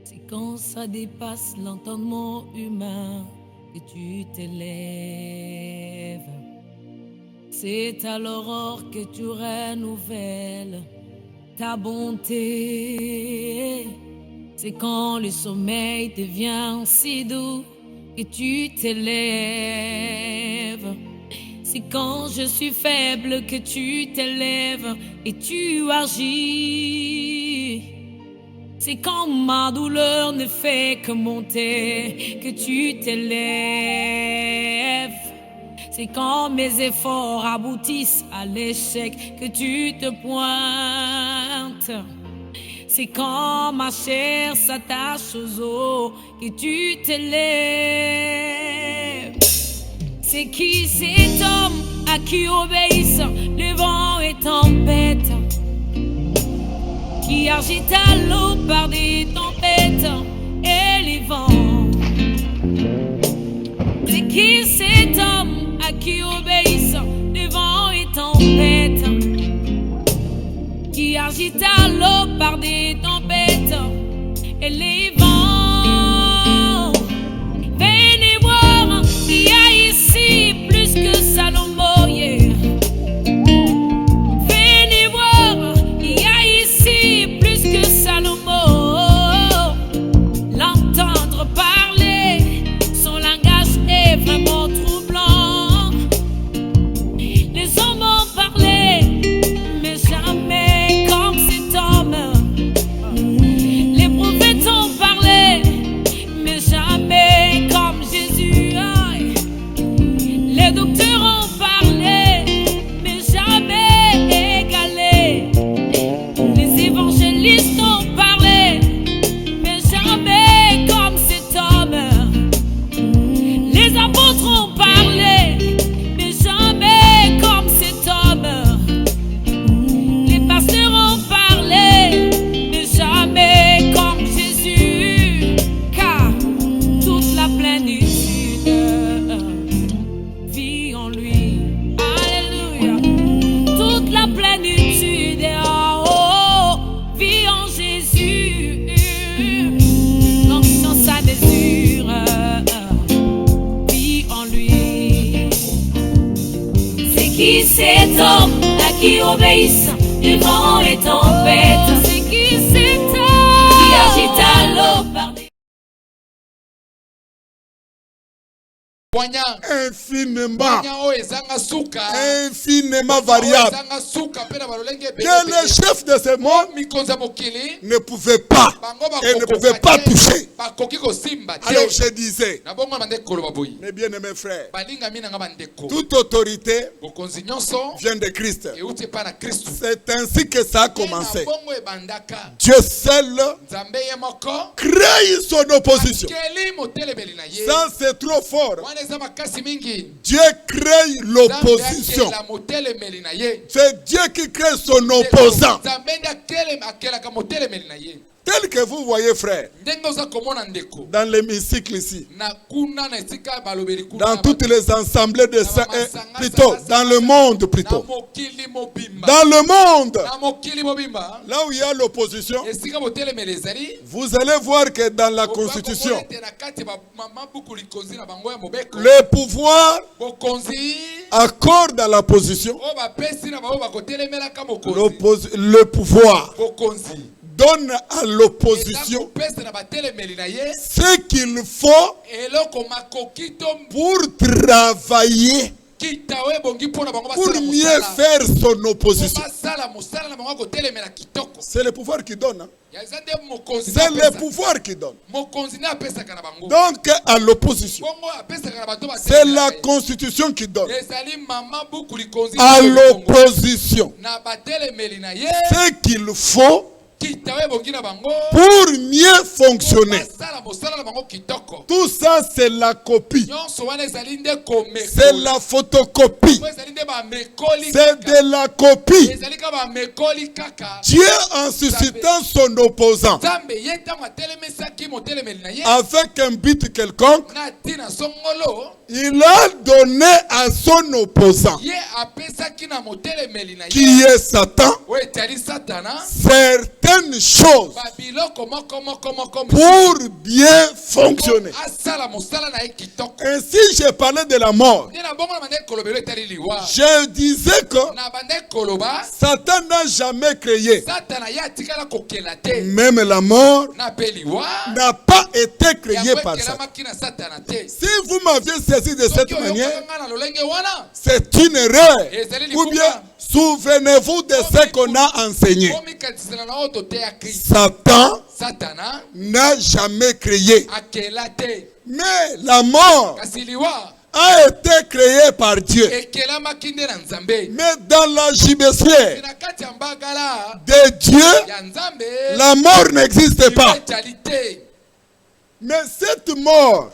C'est quand ça dépasse l'entendement humain que tu t'élèves. C'est à l'aurore que tu renouvelles ta bonté. C'est quand le sommeil devient si doux que tu t'élèves. C'est quand je suis faible que tu t'élèves et tu agis. C'est quand ma douleur ne fait que monter que tu t'élèves. C'est quand mes efforts aboutissent à l'échec que tu te pointes. C'est quand ma chair s'attache aux os que tu t'élèves. C'est qui cet homme à qui obéissent le vent et tempête, qui agite à l'eau par des tempêtes et les vents? C'est qui cet homme à qui obéissent le vent et tempête, qui agite à l'eau par des tempêtes et les vents? Venez voir, il y a ici plus que Salomon, yeah. Venez voir, il y a ici plus que Salomon. L'entendre parler, son langage est vraiment troublant. Les hommes ont parlé, mais jamais comme cet homme. Les prophètes ont parlé, mais jamais comme Jésus. Les docteurs ont parlé, mais jamais égalé. Les évangélistes ont parlé, mais jamais comme cet homme. Les apôtres ont parlé, mais jamais comme cet homme. Les pasteurs ont parlé, mais jamais comme Jésus. Car toute la plénitude vit en lui. Alléluia. Toute la plénitude en haut vit en Jésus. Donc sans sa mesure vit en lui. C'est qui cet homme à qui obéissent le vent et tempête? C'est qui cet homme qui agite à l'eau par des... Infiniment variable. Que les chefs de ce monde ne pouvaient pas et ne pouvaient pas toucher. Alors je disais, mes bien-aimés frères, toute autorité vient de Christ. C'est ainsi que ça a commencé. Dieu seul crée son opposition. Ça c'est trop fort. Dieu crée l'opposition. C'est Dieu qui crée son opposant. Tel que vous voyez, frère, dans l'hémicycle ici, dans toutes les assemblées de saints, plutôt, dans le monde plutôt. Dans le monde, là où il y a l'opposition, vous allez voir que dans la Constitution, le pouvoir accorde à la position, le pouvoir donne à l'opposition ce qu'il faut pour travailler, pour mieux faire son opposition. C'est le pouvoir qui donne. Hein? C'est le pouvoir qui donne. Donc à l'opposition, c'est la Constitution qui donne. À l'opposition, ce qu'il faut pour mieux fonctionner. Tout ça, c'est la copie. C'est la photocopie. C'est de la copie. Dieu, en suscitant son opposant avec un but quelconque, il a donné à son opposant, qui est Satan, certaines choses pour bien fonctionner. Ainsi, j'ai parlé de la mort. Je disais que Satan n'a jamais créé. Même la mort n'a pas été créée par Satan. Si vous m'aviez saisi de cette manière, c'est une erreur. Ou bien, souvenez-vous de ce qu'on a enseigné. Satan n'a jamais créé. Mais la mort a été créée par Dieu. Mais dans la gibecière de Dieu, la mort n'existe pas. Mais cette mort,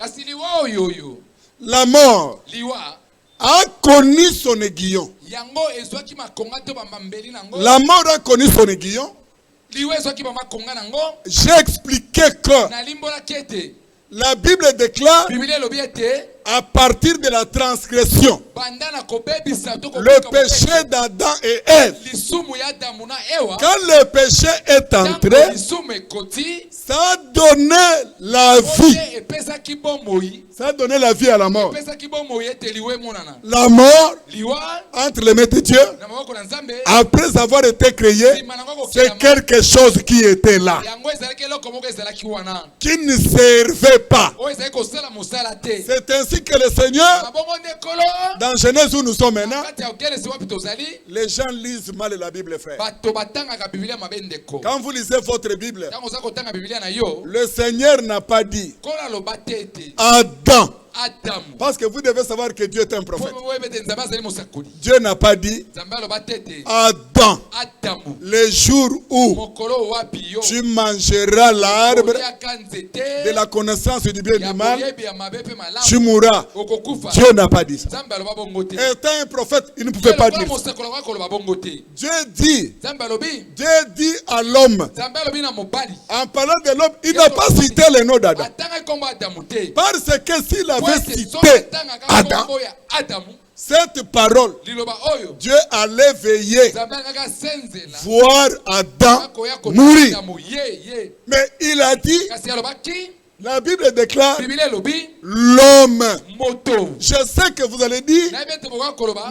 la mort, a connu son aiguillon. La mort a connu son aiguillon. J'ai expliqué que la Bible déclare à partir de la transgression, le péché d'Adam et Ève. Quand le péché est entré, ça a donné la vie. Ça a donné la vie à la mort. La mort, entre les mains de Dieu, après avoir été créé, c'est quelque chose qui était là, qui ne servait pas. C'est ainsi que le Seigneur, dans Genèse où nous sommes maintenant, les gens lisent mal la Bible, frère. Quand vous lisez votre Bible, le Seigneur n'a pas dit Adam. Parce que vous devez savoir que Dieu est un prophète. Dieu n'a pas dit Adam, le jour où tu mangeras l'arbre de la connaissance du bien et du mal, tu mourras. Dieu n'a pas dit ça. Étant un prophète, il ne pouvait pas dire ça. Dieu dit à l'homme, en parlant de l'homme, il n'a pas cité le nom d'Adam. Parce que s'il avait cité Adam, cette parole, Dieu allait veiller voir Adam mourir. Mais il a dit, la Bible déclare l'homme. Je sais que vous allez dire,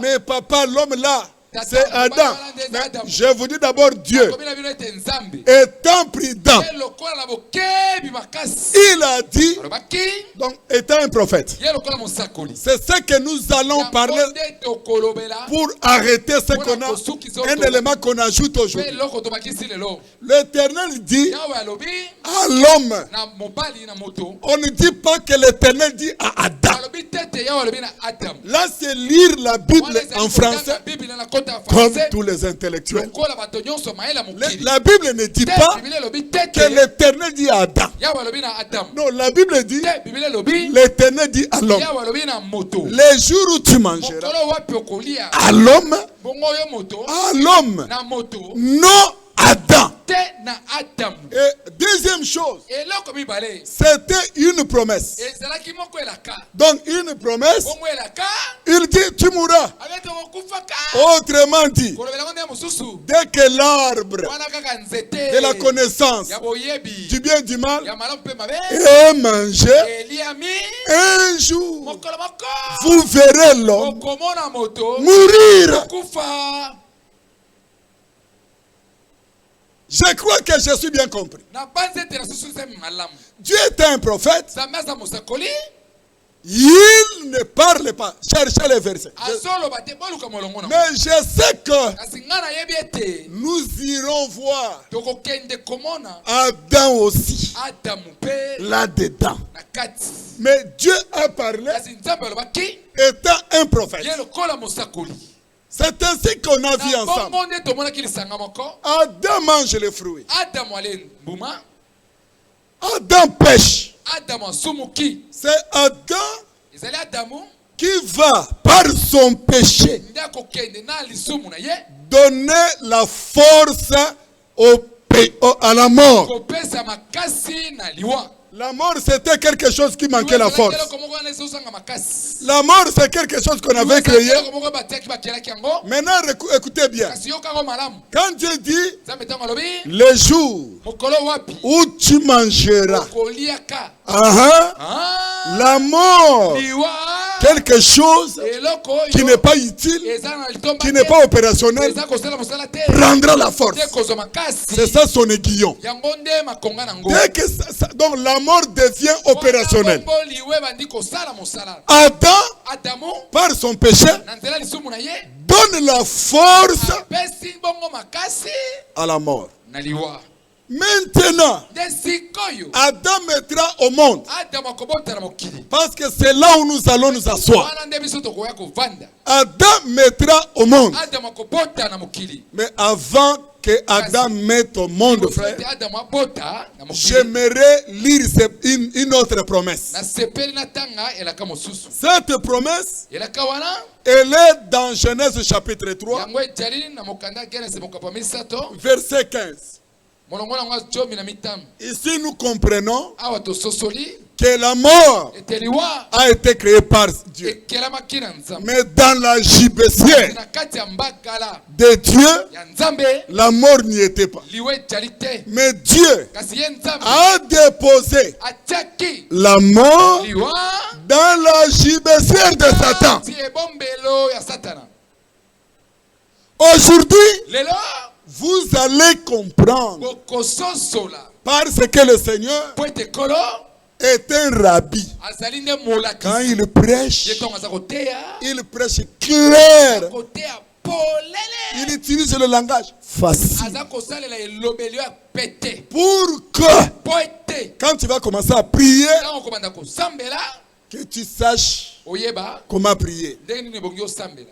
mais papa, l'homme là, c'est Adam. Mais je vous dis d'abord Dieu, étant prudent, il a dit, donc étant un prophète. C'est ce que nous allons parler pour arrêter ce qu'on a, un élément qu'on ajoute aujourd'hui. L'Éternel dit à l'homme, on ne dit pas que l'Éternel dit à Adam. Là, c'est lire la Bible en français comme tous les intellectuels. La Bible ne dit pas que l'Éternel dit à Adam. Non, la Bible dit l'Éternel dit à l'homme. Les jours où tu mangeras, à l'homme, non Adam. Et deuxième chose, c'était une promesse. Donc une promesse, il dit tu mourras. Autrement dit, dès que l'arbre de la connaissance du bien et du mal est mangé, un jour vous verrez l'homme mourir. Je crois que je suis bien compris. Dieu est un prophète. Il ne parle pas. Cherchez les versets. Mais je sais que nous irons voir Adam aussi là-dedans. Mais Dieu a parlé étant un prophète. C'est ainsi qu'on a vu ensemble. Adam mange les fruits. Adam pêche. C'est Adam qui va, par son péché, donner la force à la mort. La mort, c'était quelque chose qui manquait la force. La mort, c'est quelque chose qu'on avait créé. Maintenant, écoutez bien. Quand Dieu dit, le jour où tu mangeras, la mort, quelque chose qui n'est pas utile, qui n'est pas opérationnel, prendra la force. C'est ça son aiguillon. Dès que donc la mort devient opérationnelle. Adam, par son péché, donne la force à la mort. Maintenant, Adam mettra au monde. Parce que c'est là où nous allons nous asseoir. Adam mettra au monde. Mais avant que Adam mette au monde, frère, j'aimerais lire une autre promesse. Cette promesse, elle est dans Genèse chapitre 3, verset 15. Ici, nous comprenons que la mort a été créée par Dieu. Mais dans la gibecière de Dieu, la mort n'y était pas. Mais Dieu a déposé la mort dans la gibecière de Satan. Aujourd'hui, vous allez comprendre parce que le Seigneur est un rabbi. Quand il prêche clair. Il utilise le langage facile. Pour que quand tu vas commencer à prier, que tu saches comment prier.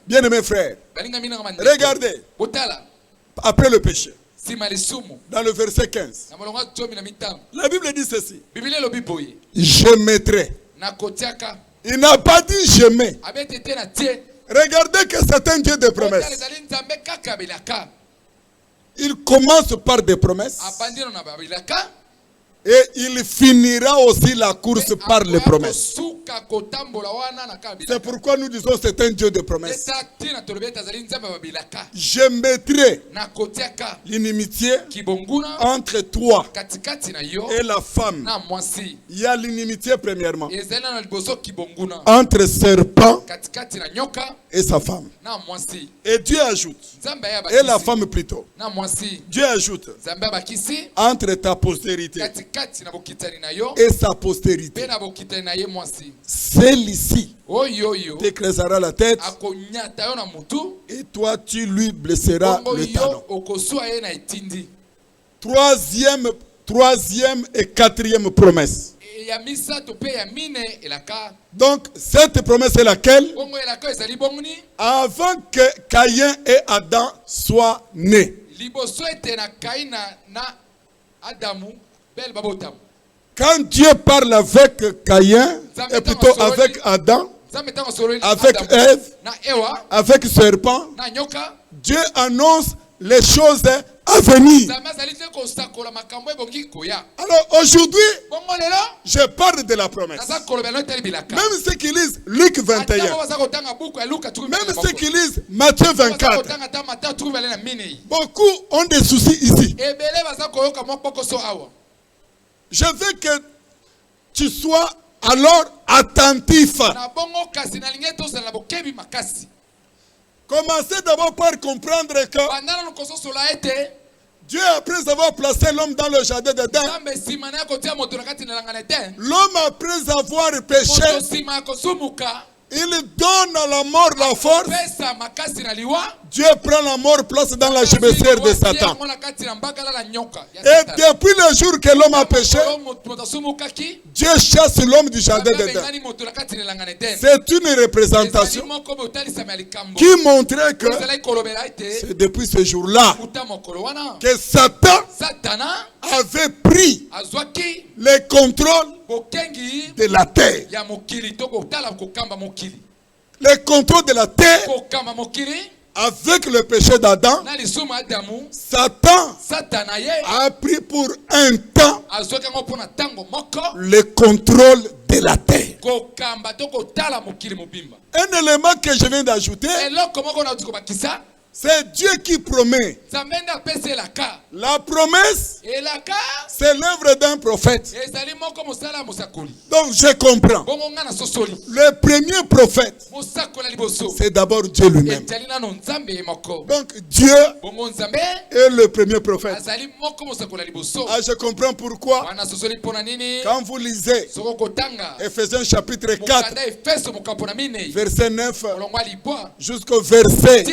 Bien-aimés frères, regardez. Après le péché, dans le verset 15, la Bible dit ceci: je mettrai. Il n'a pas dit je mets. Regardez que c'est un Dieu de promesses. Il commence par des promesses. Et il finira aussi la course par les promesses. C'est pourquoi nous disons que c'est un Dieu de promesses. Je mettrai l'inimitié entre toi et la femme. Il y a l'inimitié premièrement entre serpent et sa femme. Et Dieu ajoute, et la femme plutôt, Dieu ajoute, entre ta postérité et sa postérité, celle-ci t'écrasera la tête et toi tu lui blesseras le talon. Troisième et quatrième promesse. Donc cette promesse est laquelle? Avant que Caïn et Adam soient nés. Quand Dieu parle avec Caïn, et plutôt avec Adam, avec Ève, avec serpent, Dieu annonce les choses à venir. Alors aujourd'hui, je parle de la promesse. Même ceux qui lisent Luc 21, même ceux qui lisent Matthieu 24, beaucoup ont des soucis ici. Je veux que tu sois alors attentif. Commencez d'abord par comprendre que Dieu, après avoir placé l'homme dans le jardin d'Éden, l'homme, après avoir péché, il donne à la mort la force Dieu prend la mort place dans la gibecière de Satan. Et depuis le jour que l'homme a péché, Dieu chasse l'homme du jardin d'Éden. C'est une représentation qui montrait que c'est depuis ce jour-là que Satan avait pris le contrôle de la terre. Le contrôle de la terre. Avec le péché d'Adam, Satan a pris pour un temps le contrôle de la terre. Un élément que je viens d'ajouter, c'est Dieu qui promet. La promesse, c'est l'œuvre d'un prophète. Donc je comprends. Le premier prophète, c'est d'abord Dieu lui-même. Donc Dieu est le premier prophète. Ah, je comprends pourquoi. Quand vous lisez Ephésiens chapitre 4, verset 9 jusqu'au verset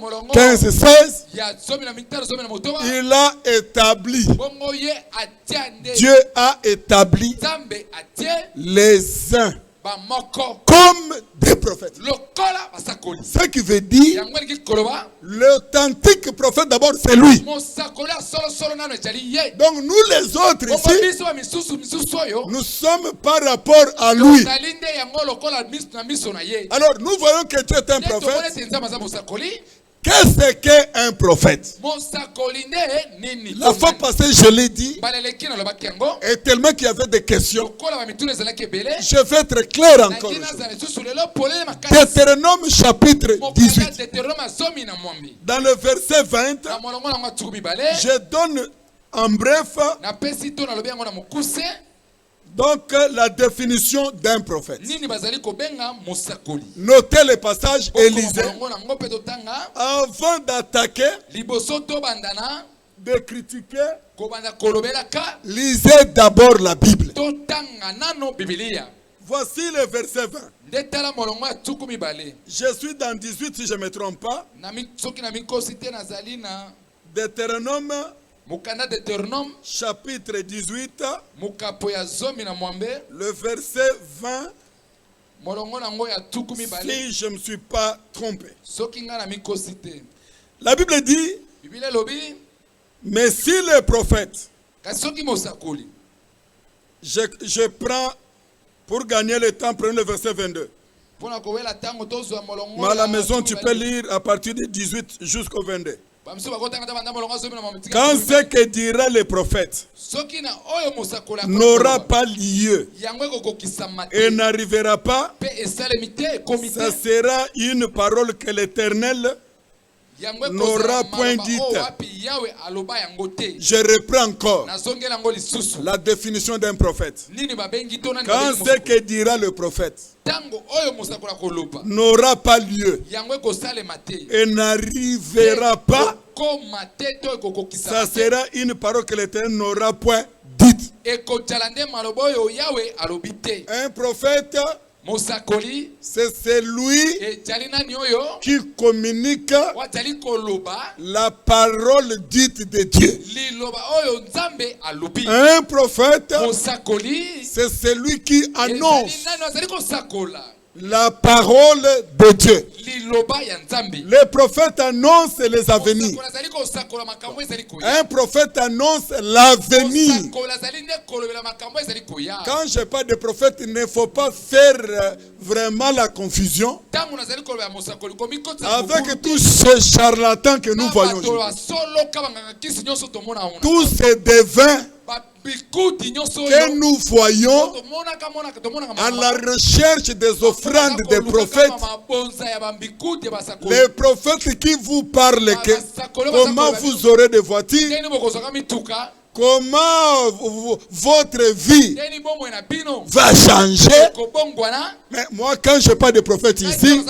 15-16, il a établi, Dieu a établi les uns comme des prophètes. Ce qui veut dire, l'authentique prophète d'abord c'est lui. Donc nous les autres ici, nous sommes par rapport à lui. Alors nous voyons que Dieu est un prophète. Qu'est-ce qu'un prophète? La fois passée, je l'ai dit, et tellement qu'il y avait des questions, je vais être clair encore. Deutéronome chapitre 18, dans le verset 20, je donne en bref donc la définition d'un prophète. Notez le passage et lisez. Avant d'attaquer, de critiquer, lisez d'abord la Bible. Voici le verset 20. Je suis dans 18 si je ne me trompe pas. Deutéronome chapitre 18, le verset 20, si je ne me suis pas trompé. La Bible dit, mais si le prophète, je prends, pour gagner le temps, prenez le verset 22. Mais à la maison, tu peux lire à partir de 18 jusqu'au 22. Quand ce que dira le prophète n'aura pas lieu et n'arrivera pas, ça sera une parole que l'Éternel n'aura point dite. Je reprends encore la définition d'un prophète. Quand ce que dira le prophète n'aura pas lieu et n'arrivera pas, ça sera une parole que l'Éternel n'aura point dite. Un prophète, c'est celui qui communique la parole dite de Dieu. Un prophète, c'est celui qui annonce la parole de Dieu. Les prophètes annoncent les avenirs. Un prophète annonce l'avenir. Quand je parle de prophète, il ne faut pas faire vraiment la confusion avec tous ces charlatans que nous voyons aujourd'hui. Tous ces devins que nous voyons à la recherche des offrandes des prophètes, les prophètes qui vous parlent que comment vous aurez des voitures, comment votre vie va changer. Mais moi, quand je parle de prophète ici,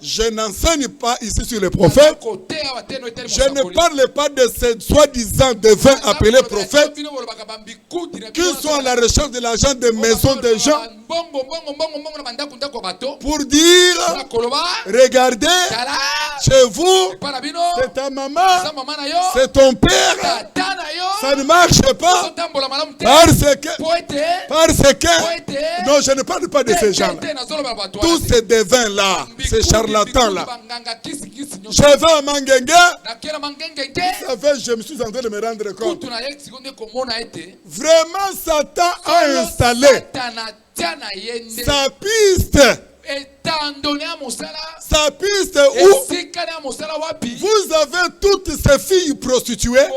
je n'enseigne pas ici sur les prophètes. Je ne parle pas de ces soi-disant devins appelés prophètes qui sont à la recherche de l'argent des maisons des gens pour dire, regardez, chez vous, c'est ta maman, c'est ton père, ça ne marche pas, parce que, non, je ne parle pas de ces gens-là, tous ces devins-là, ces charlatans-là. Je vais à Mangenga, ça fait, je me suis en train de me rendre compte. Vraiment, Satan a installé sa piste. Sa piste où vous avez toutes ces filles prostituées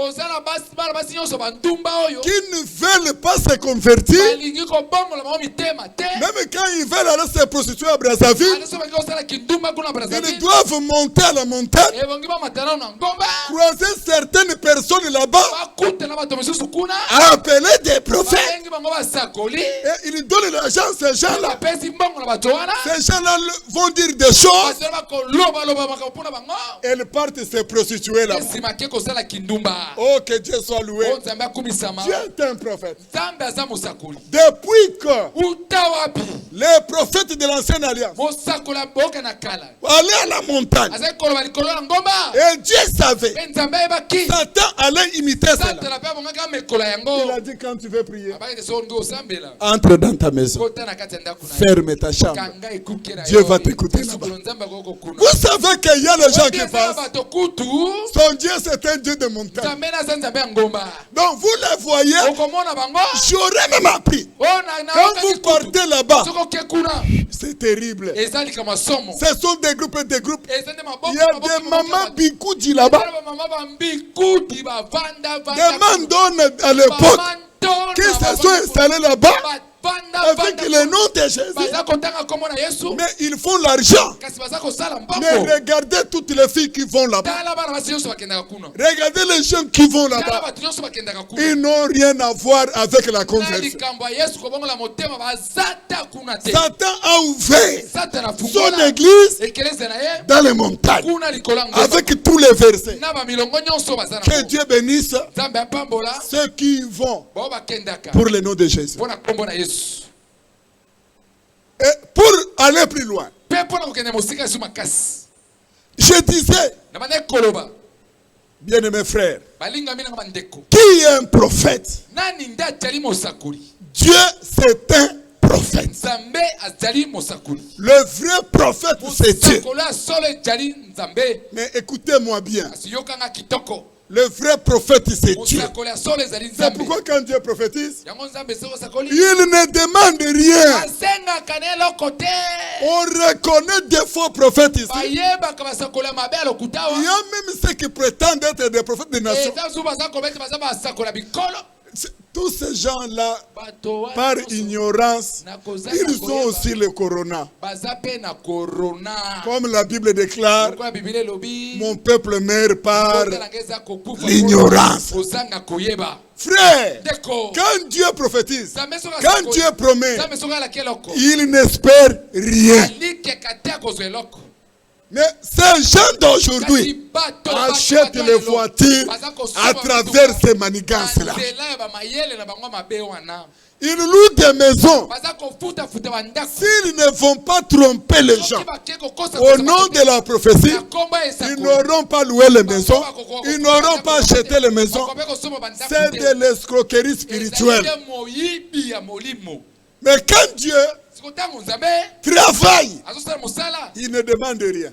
qui ne veulent pas se convertir. Même quand ils veulent aller se prostituer à Brazzaville, ils doivent monter à la montagne, croiser certaines personnes là-bas, appeler des prophètes, et ils donnent l'argent à ces gens-là. Ces gens-là vont dire des choses. Elles partent se prostituer là. Oh, que Dieu soit loué. Dieu est un prophète. Depuis que les prophètes de l'ancienne alliance allaient à la montagne, et Dieu savait, Satan allait imiter cela. Il a dit, quand tu veux prier, entre dans ta maison, ferme ta chambre, Dieu va t'écouter là-bas. Vous savez qu'il y a les gens qui pensent son Dieu c'est un Dieu de montagne. Donc vous les voyez, j'aurais même appris. Quand vous partez là-bas, c'est terrible. Ce sont des groupes et des groupes. Il y a des mamans bikoudi là-bas. Des mandonnes à l'époque qui se sont installés là-bas avec le nom de Jésus. Mais ils font l'argent. Mais regardez toutes les filles qui vont là-bas. Regardez les jeunes qui vont là-bas. Ils n'ont rien à voir avec la conversion. Satan a ouvert son église dans les montagnes avec tous les versets. Que Dieu bénisse ceux qui vont pour le nom de Jésus. Et pour aller plus loin, je disais, bien-aimés frères, qui est un prophète? Dieu, c'est un prophète. Le vrai prophète, c'est Dieu. Mais écoutez-moi bien. Le vrai prophète, c'est Dieu. C'est pourquoi quand Dieu prophétise, il ne demande rien. On reconnaît des faux prophètes ici. Il y a même ceux qui prétendent être des prophètes des nations. Tous ces gens-là, par ignorance, ils ont aussi le corona. Comme la Bible déclare, mon peuple meurt par l'ignorance. Frère, quand Dieu prophétise, quand Dieu promet, il n'espère rien. Mais ces gens d'aujourd'hui achètent les voitures à travers ces manigances-là. Ils louent des maisons. S'ils ne vont pas tromper les gens au nom de la prophétie, ils n'auront pas loué les maisons, ils n'auront pas acheté les maisons. C'est de l'escroquerie spirituelle. Mais quand Dieu travaille, il ne demande rien.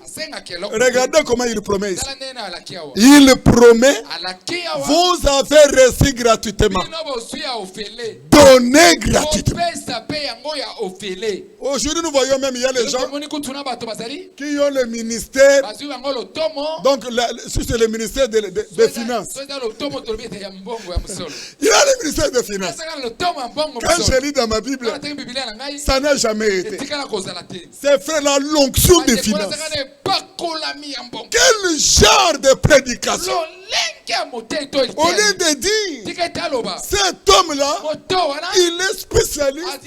Regardez comment il promet ici. Il promet, vous avez reçu gratuitement, donnez gratuitement. Aujourd'hui nous voyons même, il y a les gens qui ont le ministère. Donc si c'est le ministère des finances, il a le ministère des finances. Quand je lis dans ma Bible, ça n'a jamais été. C'est frères, la l'onction des finances. Quel genre de prédication? Au lieu de dire, cet homme-là, il est spécialiste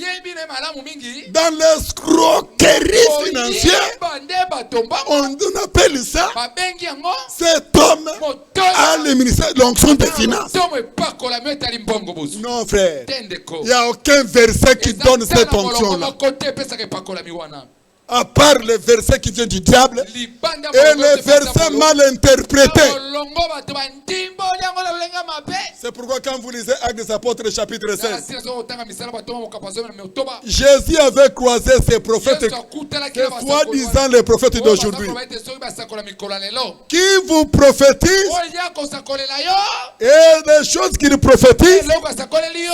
dans l'escroquerie financière. On appelle ça, cet homme a le ministère de l'onction des finances. Non, frère, il n'y a aucun verset qui donne cette onction-là. À part le verset qui vient du diable et le verset mal interprété. C'est pourquoi quand vous lisez Actes des Apôtres chapitre 16, Jésus avait croisé ses prophètes, soi-disant les prophètes d'aujourd'hui, qui vous prophétisent, et les choses qu'ils prophétisent,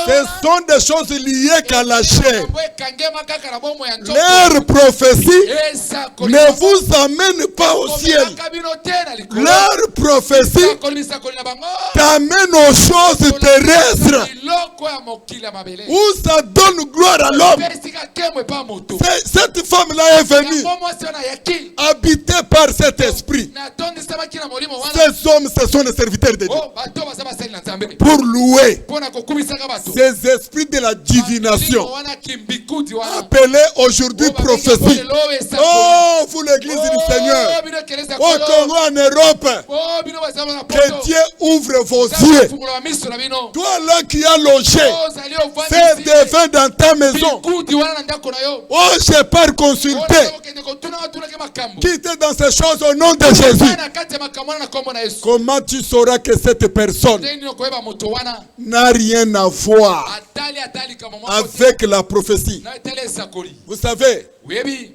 ce sont des choses liées qu'à la chair. Leur prophétie ne vous amène pas au ciel. Leur prophétie t'amène aux choses terrestres où ça donne gloire à l'homme. Cette femme-là est venue habitée par cet esprit. Ces hommes, ce sont les serviteurs de Dieu pour louer ces esprits de la divination appelés aujourd'hui prophétie. Oh, vous l'église du Seigneur, au Congo, en Europe, que Dieu ouvre vos yeux. Toi là qui as logé ces défunts dans ta maison, oh, j'ai pas consulté, quitte dans ces choses au nom de Jésus. Comment tu sauras que cette personne n'a rien à voir avec la prophétie? Vous savez,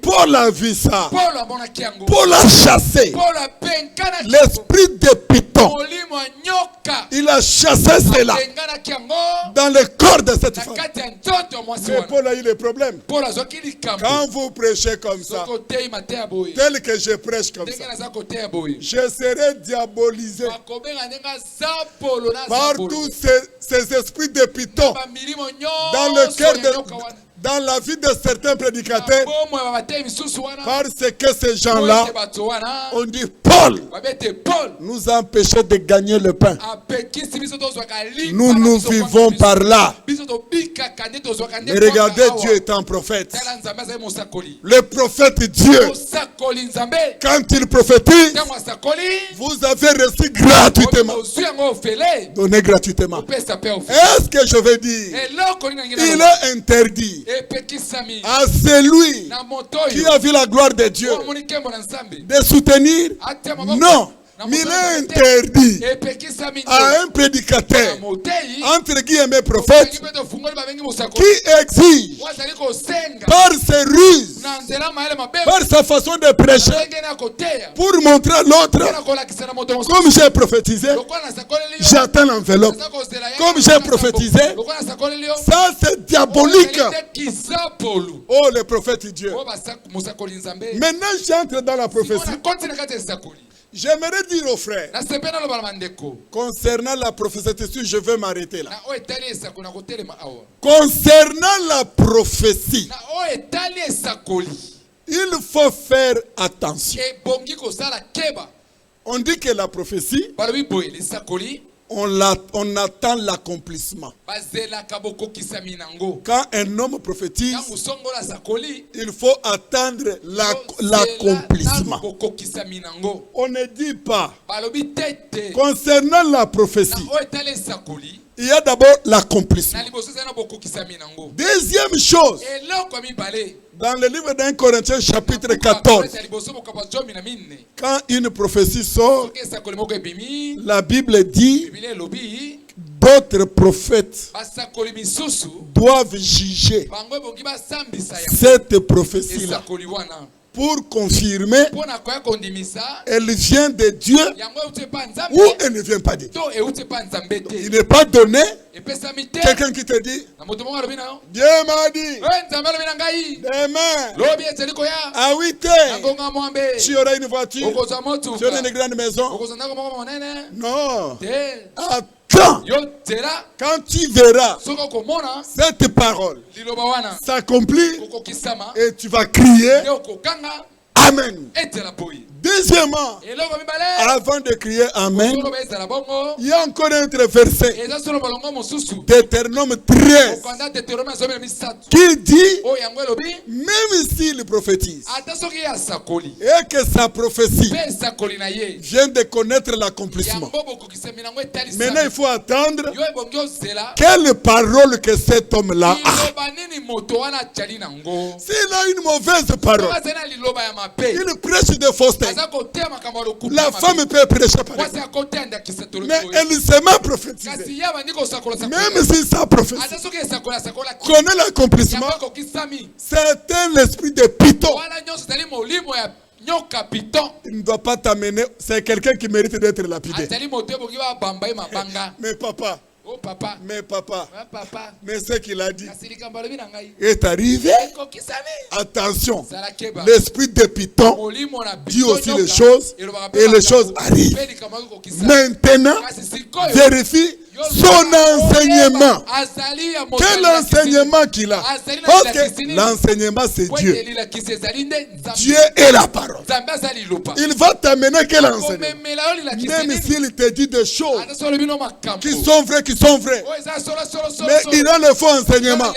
Paul a vu ça. Paul a chassé l'esprit de Python. Il a chassé cela dans le corps de cette femme. Mais Paul a eu des problèmes. Quand vous prêchez comme ça, tel que je prêche comme ça, je serai diabolisé par tous ces esprits de Python dans le cœur dans la vie de certains prédicateurs, parce que ces gens-là ont dit Paul nous a empêchés de gagner le pain. Nous vivons par là. Mais regardez, Dieu est un prophète. Le prophète Dieu, quand il prophétise, vous avez reçu gratuitement. Donné gratuitement. Est-ce que je veux dire, il est interdit à celui qui a vu la gloire de Dieu de soutenir? Non. Mais il est interdit à un prédicateur, entre guillemets prophète, qui exige par ses ruses, par sa façon de prêcher, pour montrer à l'autre, comme j'ai prophétisé, j'attends l'enveloppe. Comme j'ai prophétisé, ça c'est diabolique. Oh, le prophète Dieu. Maintenant j'entre dans la prophétie. J'aimerais dire aux frères, concernant la prophétie, je vais m'arrêter là. Concernant la prophétie, il faut faire attention. On dit que la prophétie, on attend l'accomplissement. Quand un homme prophétise, il faut attendre l'accomplissement. On ne dit pas. Concernant la prophétie, il y a d'abord l'accomplissement. Deuxième chose, dans le livre d'un Corinthiens chapitre 14, quand une prophétie sort, la Bible dit d'autres prophètes doivent juger cette prophétie-là pour confirmer elle vient de Dieu ou elle ne vient pas de Dieu. Il n'est pas donné quelqu'un qui te dit Dieu m'a dit demain à 8 heures tu auras une voiture, tu auras une grande maison. Non. À quand tu verras cette parole s'accomplir, et tu vas crier Amen. Deuxièmement, avant de crier Amen, il y a encore un autre verset Deutéronome 13 qui dit, même s'il prophétise et que sa prophétie vient de connaître l'accomplissement, maintenant il faut attendre quelle parole que cet homme-là a. S'il a une mauvaise parole, il prêche de fausseté. La femme peut prêcher par exemple, mais elle ne sait même prophétiser. Même si sa prophétie connaît l'accomplissement, c'est l'esprit de Python. Il ne doit pas t'amener. C'est quelqu'un qui mérite d'être lapidé. Mais papa, Oh papa. Mais papa. Papa. Mais ce qu'il a dit est arrivé. Attention. L'esprit de Python dit aussi les choses et les choses arrivent. Maintenant, vérifie son enseignement. Quel enseignement qu'il a? Parce que l'enseignement c'est Dieu. Dieu est la parole. Il va t'amener quel enseignement? Même s'il te dit des choses qui sont vraies, mais il a le faux enseignement.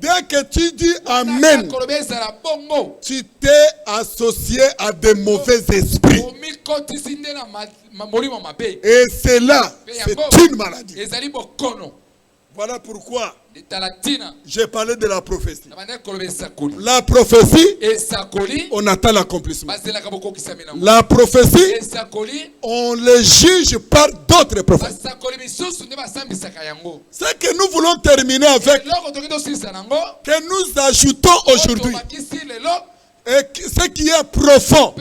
Dès que tu dis Amen, tu t'es associé à de mauvais esprits. Et c'est là, c'est une maladie. Voilà pourquoi j'ai parlé de la prophétie. La prophétie, on attend l'accomplissement. La prophétie, on le juge par d'autres prophètes. Ce que nous voulons terminer avec, que nous ajoutons aujourd'hui, et ce qui est profond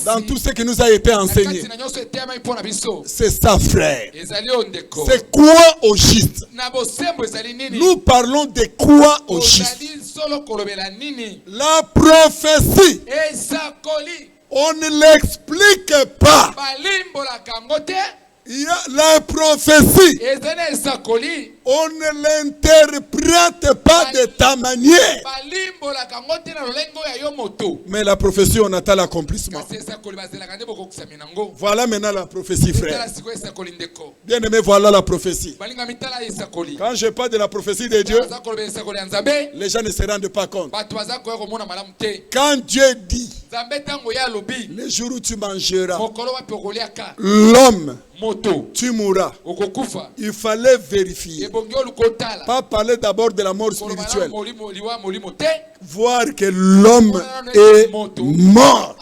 dans tout ce qui nous a été enseigné, c'est ça, frère. C'est quoi au juste? Nous parlons de quoi au juste? La prophétie, on ne l'explique pas. Il y a la prophétie, on ne l'interprète pas de ta manière. Mais la prophétie, on attend l'accomplissement. Voilà maintenant la prophétie, frère. Bien aimé, voilà la prophétie. Quand je parle de la prophétie de Dieu, les gens ne se rendent pas compte. Quand Dieu dit, le jour où tu mangeras, l'homme, tu mourras. Il fallait vérifier. Pas parler d'abord de la mort spirituelle. Voir que l'homme est mort.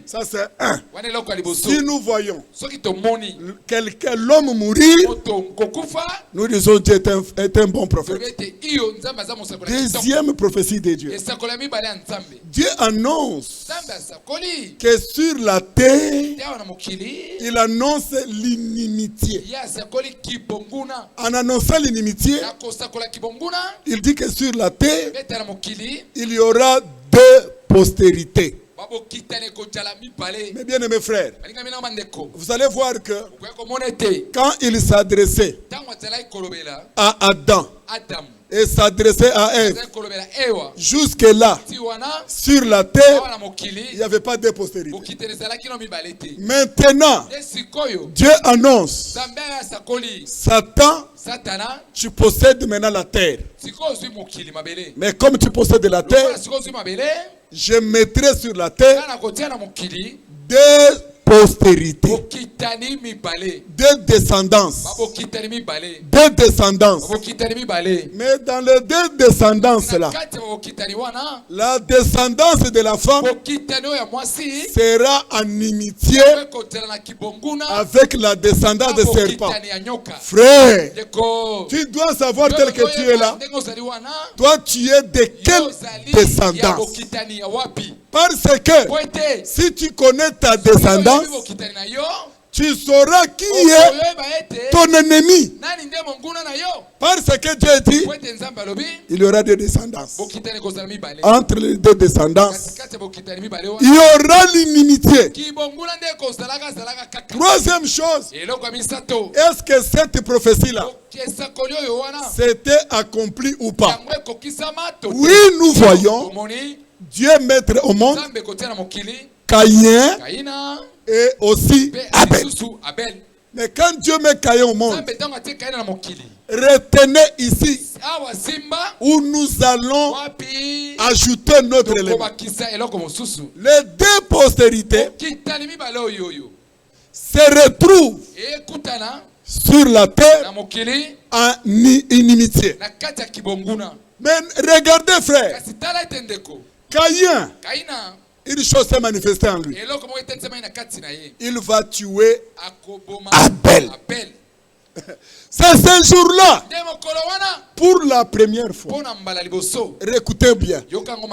Ça c'est un. Si nous voyons l'homme mourir, nous disons Dieu est un bon prophète. Deuxième prophétie de Dieu. Dieu annonce que sur la terre, il annonce l'inimitié. En annonçant l'inimitié, il dit que sur la terre, il y aura deux postérités. Mais bien aimés frères, vous allez voir que quand il s'adressait à Adam et s'adressait à Ève, jusque-là, sur la terre, il n'y avait pas de postérité. Maintenant, Dieu annonce, Satan, tu possèdes maintenant la terre. Mais comme tu possèdes la terre, je mettrai sur la terre deux postérités, deux descendances. Deux descendances. Mais dans les deux descendances là, la descendance de la femme sera en inimitié avec la descendance de serpent. Frère, tu dois savoir tel que tu es là. Toi, tu es de quelle descendance? Parce que si tu connais ta descendance, tu sauras qui est ton ennemi. Parce que Dieu dit, il y aura des descendances. Entre les deux descendances, il y aura l'inimitié. Troisième chose, est-ce que cette prophétie-là s'était accomplie ou pas? Oui, nous voyons Dieu mettre au monde Caïn et aussi Abel. Mais quand Dieu met Caïn au monde, retenez ici où nous allons ajouter notre élément. Les deux postérités se retrouvent sur la terre en inimitié. Mais regardez, frère, Caïn, une chose s'est manifestée en lui. Il va tuer Abel. C'est ce jour-là, pour la première fois, écoutez bien,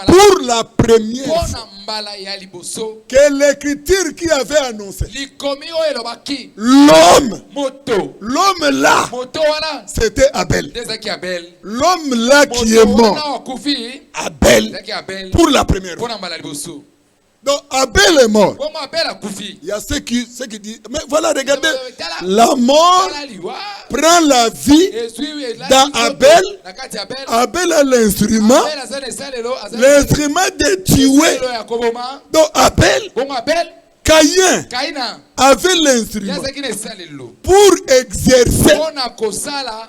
pour la première fois, que l'écriture qui avait annoncé, l'homme là, c'était Abel. L'homme là qui est mort, Abel, pour la première fois. Donc Abel est mort. Il y a ceux qui disent, mais voilà, regardez, la mort prend la vie dans Abel. Abel a l'instrument de tuer. Donc Abel, Caïn avait l'instrument pour exercer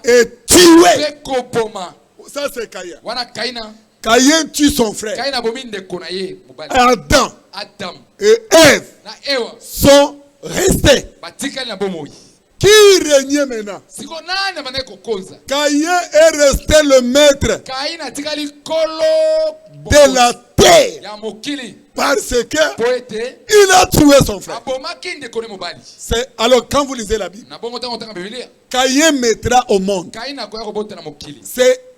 et tuer. Ça c'est Caïn. Caïn tue son frère. Adam et Ève sont restés. Qui régnait maintenant? Caïn est resté le maître de la terre parce que il a tué son frère. Alors quand vous lisez la Bible, Caïn mettra au monde.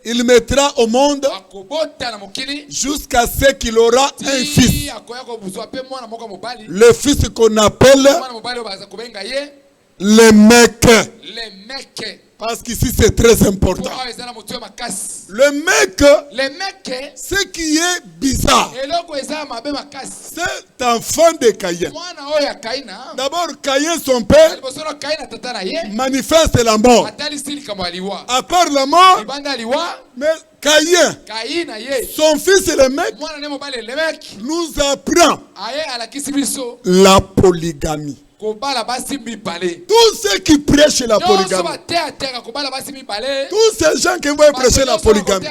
Il mettra au monde jusqu'à ce qu'il aura un fils. Le fils qu'on appelle le mec. Parce qu'ici c'est très important. Le mec, ce qui est bizarre, cet enfant de Caïn. D'abord, Caïn, son père, manifeste la mort. À part la mort, mais Caïn, son fils le mec, nous apprend la polygamie. Tous ceux qui prêchent la polygamie, tous ces gens qui vont prêcher la polygamie,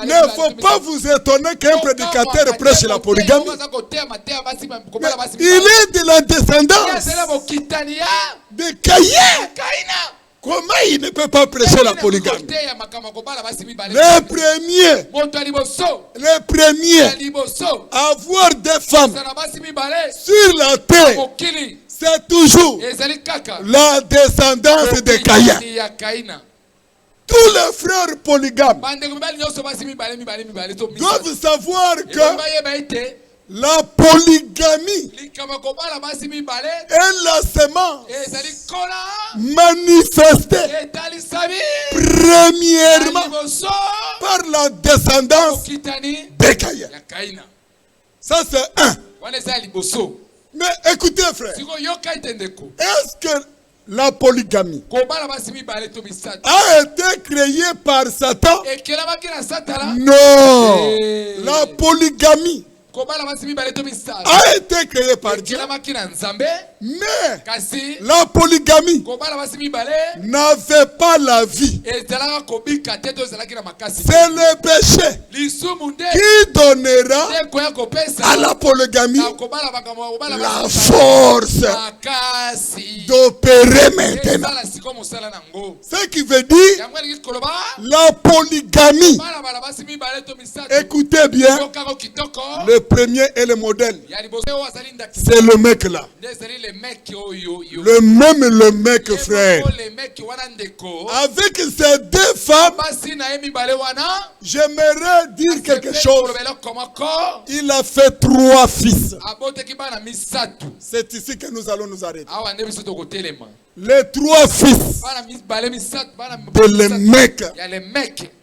ne faut pas vous étonner qu'un prédicateur prêche la polygamie. Il est de la descendance de Caïn. Comment il ne peut pas prêcher la polygamie? Le premier à avoir des femmes sur la terre, c'est toujours la descendance de Caïn. Tous les frères polygames doivent savoir que la polygamie est la semence manifestée premièrement par la descendance de Caïn. Ça c'est un. Mais écoutez frère, est-ce que la polygamie a été créée par Satan? Non. La polygamie a été créé par Dieu, mais la polygamie n'avait pas la vie. C'est le péché qui donnera à la polygamie la force d'opérer maintenant. Ce qui veut dire la polygamie. Écoutez bien, le premier est le modèle. C'est le mec là. Le mec frère. Avec ces deux femmes, j'aimerais dire quelque chose. Il a fait 3 fils. C'est ici que nous allons nous arrêter. Les 3 fils de les mecs.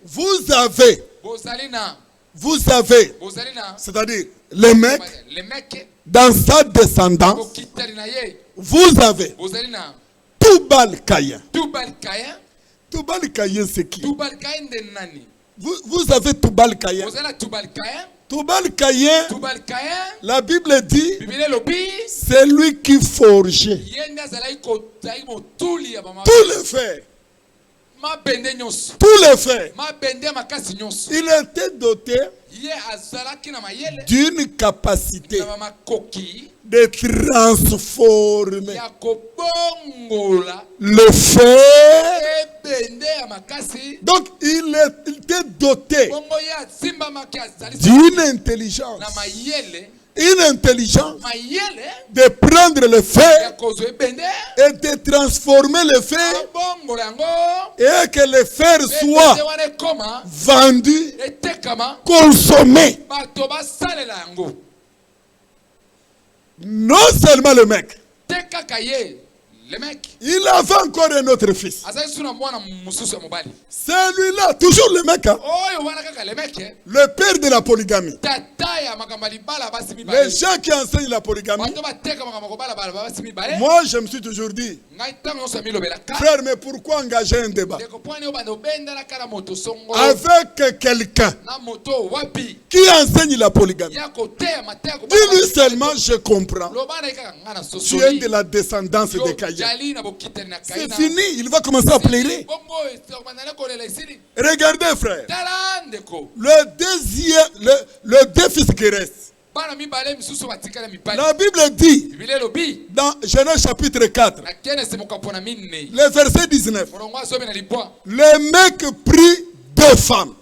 Vous avez, c'est-à-dire les mecs, dans sa descendance, vous avez Tubal-Caïn. Tubal-Caïn, c'est qui? Vous avez Tubal-Caïn. Tubal-Caïn, la Bible dit, c'est lui qui forgeait tous les fers. Tous les fers. Il était doté d'une capacité de transformer le fer. Donc il était doté d'une intelligence. Une intelligence de prendre le fer et de transformer le fer et que le fer soit vendu, consommé. Non seulement le mec, il avait encore un autre fils. Celui-là, toujours le mec, hein? Le père de la polygamie. Les gens qui enseignent la polygamie, moi je me suis toujours dit, frère, mais pourquoi engager un débat avec quelqu'un qui enseigne la polygamie? Dis-lui seulement, je comprends. Tu es de la descendance de Caïn. C'est fini, il va commencer à pleurer. Regardez, frère, le deux fils qui reste. La Bible dit dans Genèse chapitre 4, le verset 19, le mec prit 2 femmes.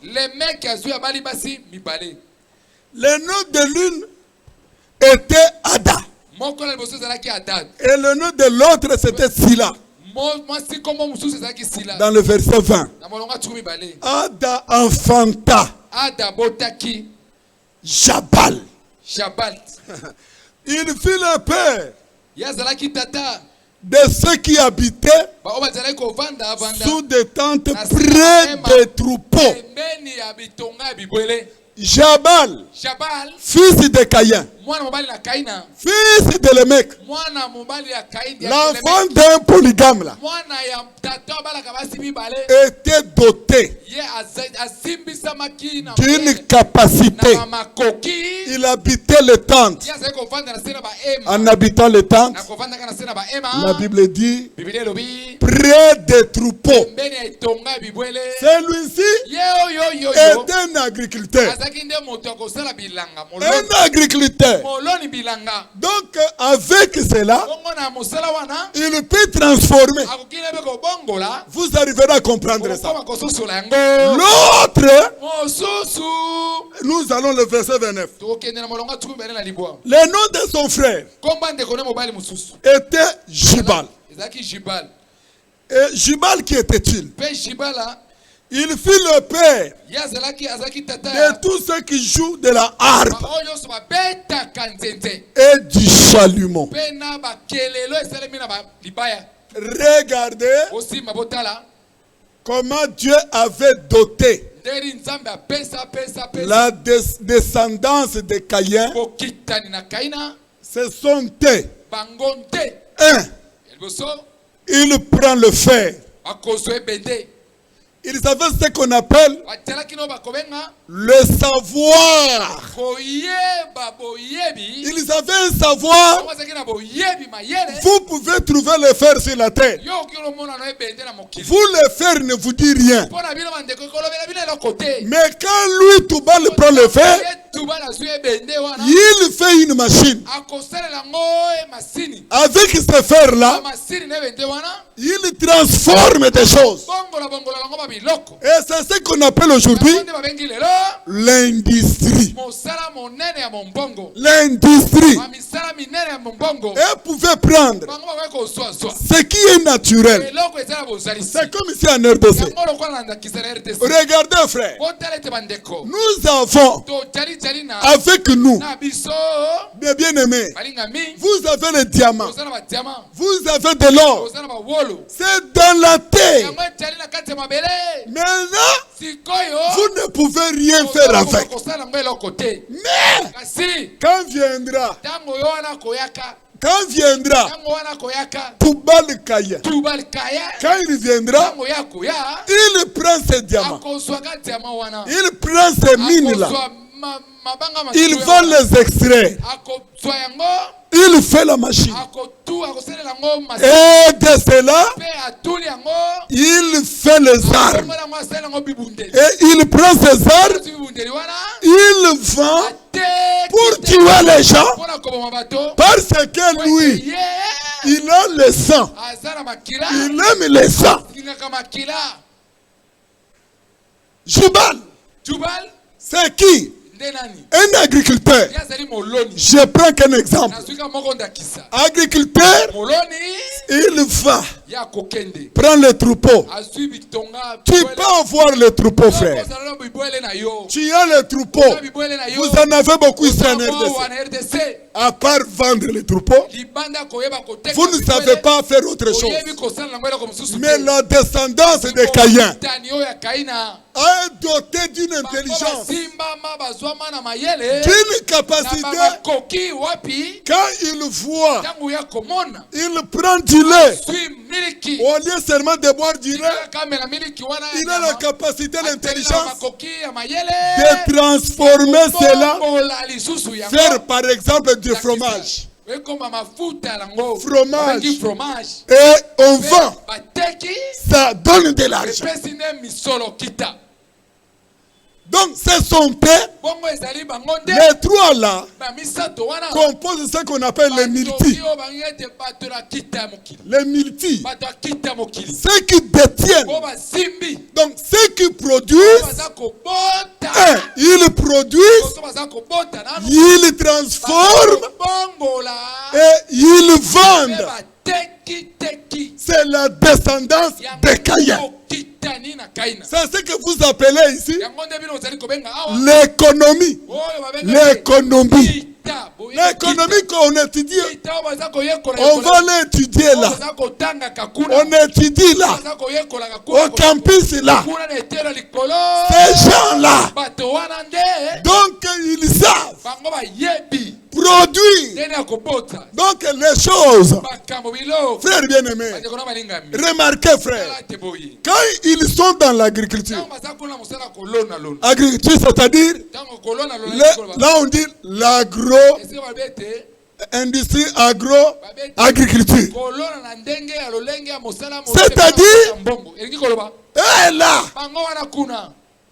Le nom de l'une était Ada. Et le nom de l'autre c'était Sila. Dans le verset 20, Ada enfanta Jabal. Il fut le père de ceux qui habitaient sous des tentes près des troupeaux. Jabal, fils de Caïn, fils de Lémec, l'enfant d'un polygame là, était doté d'une capacité. Il habitait les tentes. En habitant les tentes, la Bible dit près des troupeaux. Celui-ci est un agriculteur. Un agriculteur. Donc avec cela, il peut transformer. Vous arriverez à comprendre ça. L'autre, nous allons le verset 29. Le nom de son frère était Jubal. Et Jubal, qui était-il? Il fut le père de tous ceux qui jouent de la harpe et du chalumeau. Regardez comment Dieu avait doté la descendance de Caïn. Ce sont eux. Un, il prend le fer. Ils avaient ce qu'on appelle le savoir. Ils avaient un savoir. Vous pouvez trouver le fer sur la terre. Vous, le fer ne vous dit rien. Mais quand lui, Tubal, prend le fer, il fait une machine. Avec ce fer-là, il transforme des choses. Et c'est ce qu'on appelle aujourd'hui l'industrie. l'industrie, et pouvaient prendre ce qui est naturel. C'est comme ici en RDC. Regardez frère, nous avons avec nous, mes bien-aimés, vous avez le diamant, vous avez de l'or, c'est dans la terre. Maintenant, vous ne pouvez rien faire avec. Mais quand viendra Tubal Kaya, quand il viendra, il prend ces diamants, il prend ces mines-là, il va les extraire, il fait la machine, et de cela, il fait les armes, et il prend ces armes, il vend pour tuer les gens, parce que lui, il a le sang, il aime le sang. Jubal, c'est qui? Un agriculteur. Je prends qu'un exemple. Agriculteur, il va prendre le troupeau. Tu peux avoir le troupeau, frère. Tu as le troupeau. Vous en avez beaucoup ici en RDC. À part vendre le troupeau, vous ne savez pas faire autre chose. Mais la descendance de Caïn est dotée d'une intelligence, d'une capacité. Quand il voit, il prend du lait. Au lieu seulement de boire du lait, il a la capacité, l'intelligence de transformer cela, faire par exemple du fromage. Fromage. Et on vend. Ça donne de l'argent. Donc ce sont les trois là composent ce qu'on appelle les multi. Les multi. Ceux qui détiennent. Donc ceux qui produisent. Ils produisent. Ils transforment. Et ils vendent. C'est la descendance de Caïn. C'est ce que vous appelez ici l'économie. L'économie. L'économie qu'on étudie, on va l'étudier là. On étudie là. Au campus là. Ces gens-là. Donc ils savent produire. Donc les choses. Frère bien-aimé, remarquez frère, quand ils sont dans l'agriculture, agriculture c'est-à-dire, là on dit l'agro, industrie agro-agriculture. C'est-à-dire, elle là,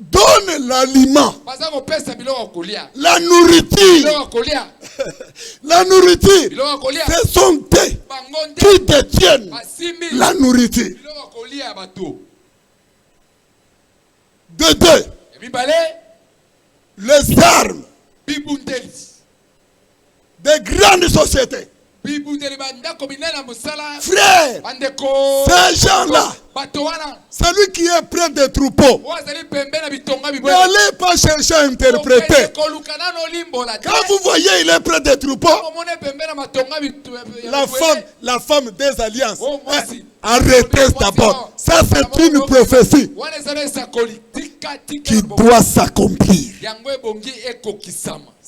donne l'aliment, la nourriture. La nourriture, ce sont eux qui détiennent la nourriture. De deux, les armes des grandes sociétés. Frère, ces gens-là, celui qui est près des troupeaux, n'allez pas chercher à interpréter. Quand vous voyez, il est près des troupeaux, la femme des alliances, arrêtez d'abord. Ça, c'est une prophétie qui doit s'accomplir.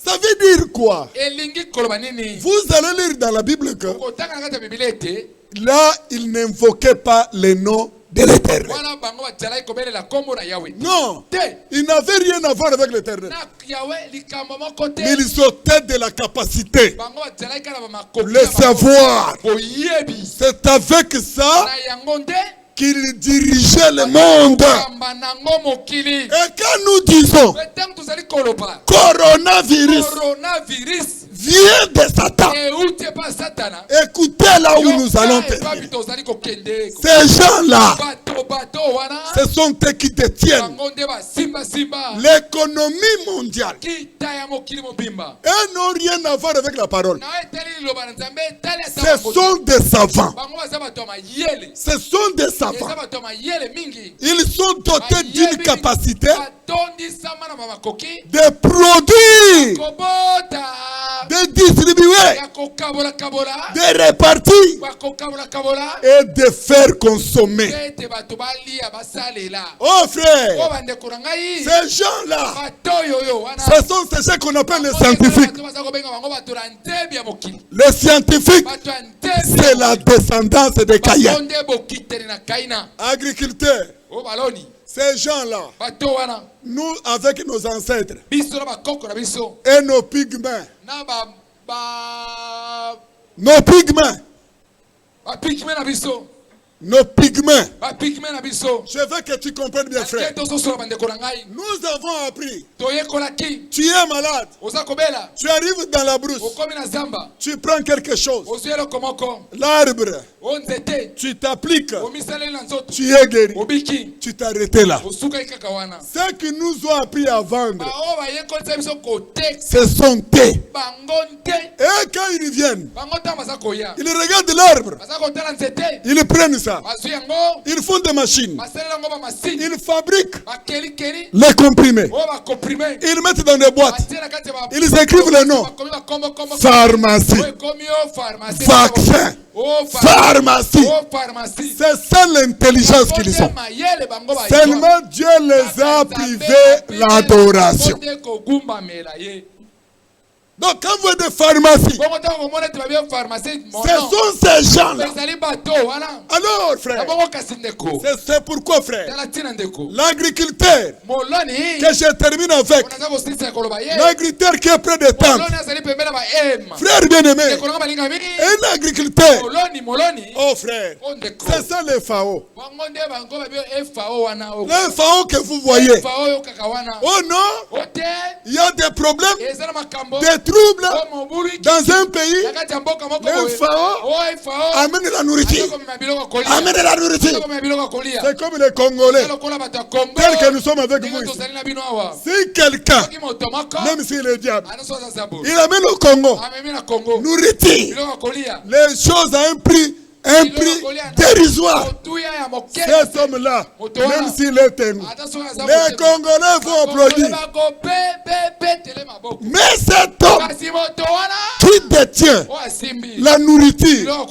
Ça veut dire quoi? Vous allez lire dans la Bible que là, il n'invoquait pas le nom de l'Éternel. Non, il n'avait rien à voir avec l'Éternel. Mais ils sautaient de la capacité, le savoir. C'est avec ça qu'il dirigeait le monde. Et quand nous disons coronavirus vient de Satan, écoutez là où nous allons tenir. Ces gens-là Ce sont eux qui détiennent l'économie mondiale. Et n'ont rien à voir avec la parole. Ce sont des savants. Ce sont des savants. Ils sont dotés d'une capacité de produire, de distribuer, de répartir et de faire consommer. Oh frère, ces gens-là, ce sont ces gens qu'on appelle les scientifiques. Les scientifiques, c'est la descendance de Caïn. Agriculteurs, ces gens-là, nous avec nos ancêtres et nos pygmées, nos pygmées, nos pygmées. Je veux que tu comprennes bien, frère. Nous avons appris. Tu es malade. Tu arrives dans la brousse. Tu prends quelque chose. L'arbre. Tu t'appliques. Tu es guéri. Tu t'arrêtes là. Ce qu'ils nous ont appris à vendre, ce sont tes. Et quand ils viennent, ils regardent l'arbre. Ils prennent ça. Ils font des machines. Ils fabriquent les comprimés. Ils mettent dans des boîtes. Ils écrivent le nom. Pharmacie. Vaccin. Pharmacie. C'est ça l'intelligence qu'ils ont. Seulement Dieu les a privés l'adoration. Donc quand vous êtes de pharmacie, ce sont ces gens-là. Alors frère, c'est pourquoi frère, l'agriculteur que je termine avec, l'agriculteur qui est près de tente, frère bien-aimé, un agriculteur, oh frère, c'est ça les FAO. Les FAO que vous voyez, oh non, il y a des problèmes, des troubles dans un pays. Les FAO amènent la nourriture. Amènent la nourriture. C'est comme les Congolais, tels que nous sommes avec vous ici. Si quelqu'un, même s'il est diable, il amène au Congo nourriture, les choses à un prix dérisoire. Cet homme-là, même s'il est ténu, les Congolais vont applaudir. Mais cet homme qui détient la nourriture,